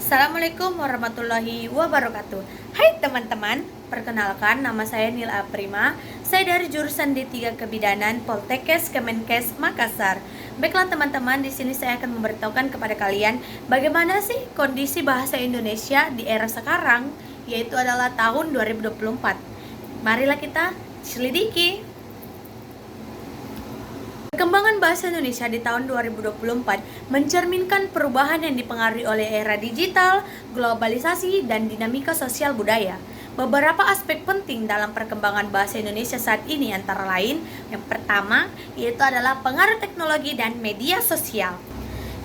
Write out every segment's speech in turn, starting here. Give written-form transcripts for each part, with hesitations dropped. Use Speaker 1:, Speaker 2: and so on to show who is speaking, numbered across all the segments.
Speaker 1: Assalamualaikum warahmatullahi wabarakatuh. Hai teman-teman, perkenalkan nama saya Nila Prima. Saya dari jurusan D3 Kebidanan Poltekkes Kemenkes Makassar. Baiklah teman-teman, di sini saya akan memberitahukan kepada kalian bagaimana sih kondisi bahasa Indonesia di era sekarang, yaitu adalah tahun 2024. Marilah kita selidiki. Perkembangan bahasa Indonesia di tahun 2024 mencerminkan perubahan yang dipengaruhi oleh era digital, globalisasi, dan dinamika sosial budaya. Beberapa aspek penting dalam perkembangan bahasa Indonesia saat ini antara lain, yang pertama yaitu adalah pengaruh teknologi dan media sosial.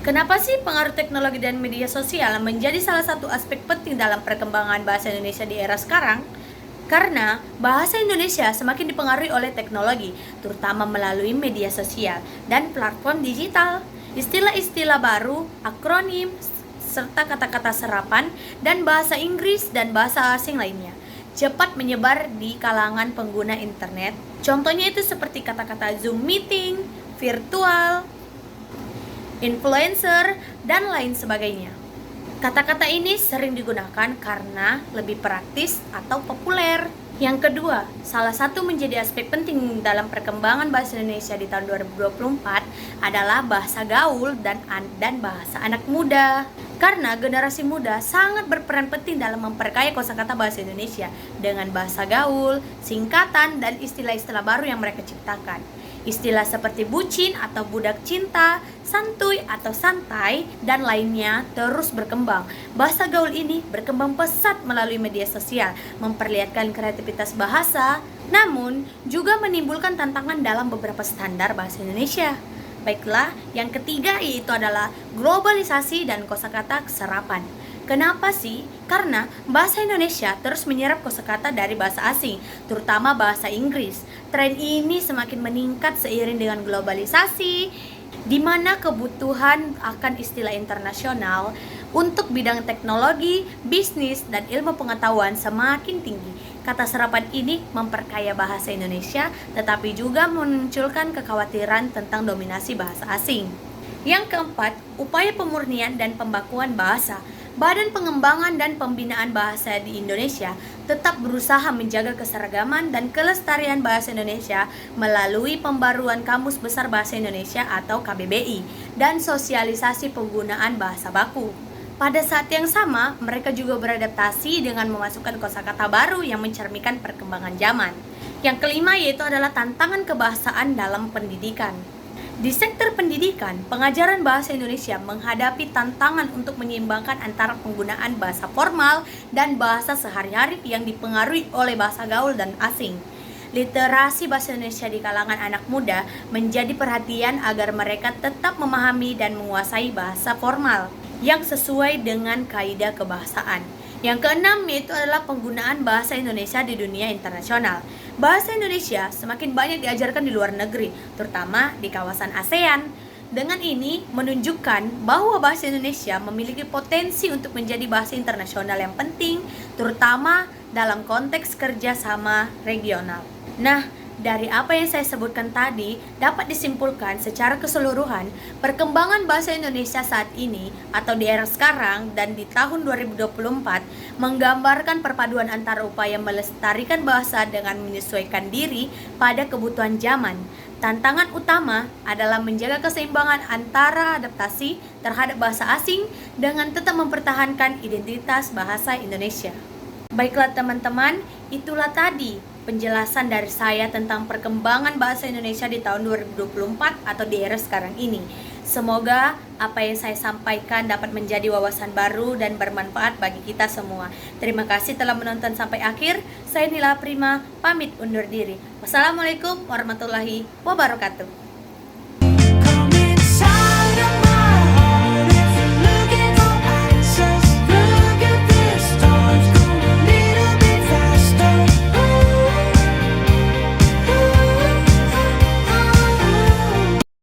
Speaker 1: Kenapa sih pengaruh teknologi dan media sosial menjadi salah satu aspek penting dalam perkembangan bahasa Indonesia di era sekarang? Karena bahasa Indonesia semakin dipengaruhi oleh teknologi, terutama melalui media sosial dan platform digital. Istilah-istilah baru, akronim, serta kata-kata serapan, dan bahasa Inggris dan bahasa asing lainnya cepat menyebar di kalangan pengguna internet. Contohnya itu seperti kata-kata Zoom meeting, virtual, influencer, dan lain sebagainya. Kata-kata ini sering digunakan karena lebih praktis atau populer. Yang kedua, salah satu menjadi aspek penting dalam perkembangan bahasa Indonesia di tahun 2024 adalah bahasa gaul dan bahasa anak muda. Karena generasi muda sangat berperan penting dalam memperkaya kosakata bahasa Indonesia dengan bahasa gaul, singkatan, dan istilah-istilah baru yang mereka ciptakan. Istilah seperti bucin atau budak cinta, santuy atau santai, dan lainnya terus berkembang. Bahasa gaul ini berkembang pesat melalui media sosial, memperlihatkan kreativitas bahasa, namun juga menimbulkan tantangan dalam beberapa standar bahasa Indonesia. Baiklah, yang ketiga yaitu adalah globalisasi dan kosakata serapan. Kenapa sih? Karena bahasa Indonesia terus menyerap kosakata dari bahasa asing, terutama bahasa Inggris. Tren ini semakin meningkat seiring dengan globalisasi, di mana kebutuhan akan istilah internasional untuk bidang teknologi, bisnis, dan ilmu pengetahuan semakin tinggi. Kata serapan ini memperkaya bahasa Indonesia, tetapi juga memunculkan kekhawatiran tentang dominasi bahasa asing. Yang keempat, upaya pemurnian dan pembakuan bahasa. Badan Pengembangan dan Pembinaan Bahasa di Indonesia tetap berusaha menjaga keseragaman dan kelestarian bahasa Indonesia melalui pembaruan Kamus Besar Bahasa Indonesia atau KBBI dan sosialisasi penggunaan bahasa baku. Pada saat yang sama, mereka juga beradaptasi dengan memasukkan kosakata baru yang mencerminkan perkembangan zaman. Yang kelima yaitu adalah tantangan kebahasaan dalam pendidikan. Di sektor pendidikan, pengajaran bahasa Indonesia menghadapi tantangan untuk menyeimbangkan antara penggunaan bahasa formal dan bahasa sehari-hari yang dipengaruhi oleh bahasa gaul dan asing. Literasi bahasa Indonesia di kalangan anak muda menjadi perhatian agar mereka tetap memahami dan menguasai bahasa formal yang sesuai dengan kaidah kebahasaan. Yang keenam yaitu adalah penggunaan bahasa Indonesia di dunia internasional. Bahasa Indonesia semakin banyak diajarkan di luar negeri, terutama di kawasan ASEAN. Dengan ini menunjukkan bahwa bahasa Indonesia memiliki potensi untuk menjadi bahasa internasional yang penting, terutama dalam konteks kerjasama regional. Nah, dari apa yang saya sebutkan tadi, dapat disimpulkan secara keseluruhan perkembangan bahasa Indonesia saat ini atau di era sekarang dan di tahun 2024 menggambarkan perpaduan antara upaya melestarikan bahasa dengan menyesuaikan diri pada kebutuhan zaman. Tantangan utama adalah menjaga keseimbangan antara adaptasi terhadap bahasa asing dengan tetap mempertahankan identitas bahasa Indonesia. Baiklah teman-teman, itulah tadi penjelasan dari saya tentang perkembangan bahasa Indonesia di tahun 2024 atau di era sekarang ini. Semoga apa yang saya sampaikan dapat menjadi wawasan baru dan bermanfaat bagi kita semua. Terima kasih telah menonton sampai akhir. Saya Nila Prima, pamit undur diri. Wassalamualaikum warahmatullahi wabarakatuh.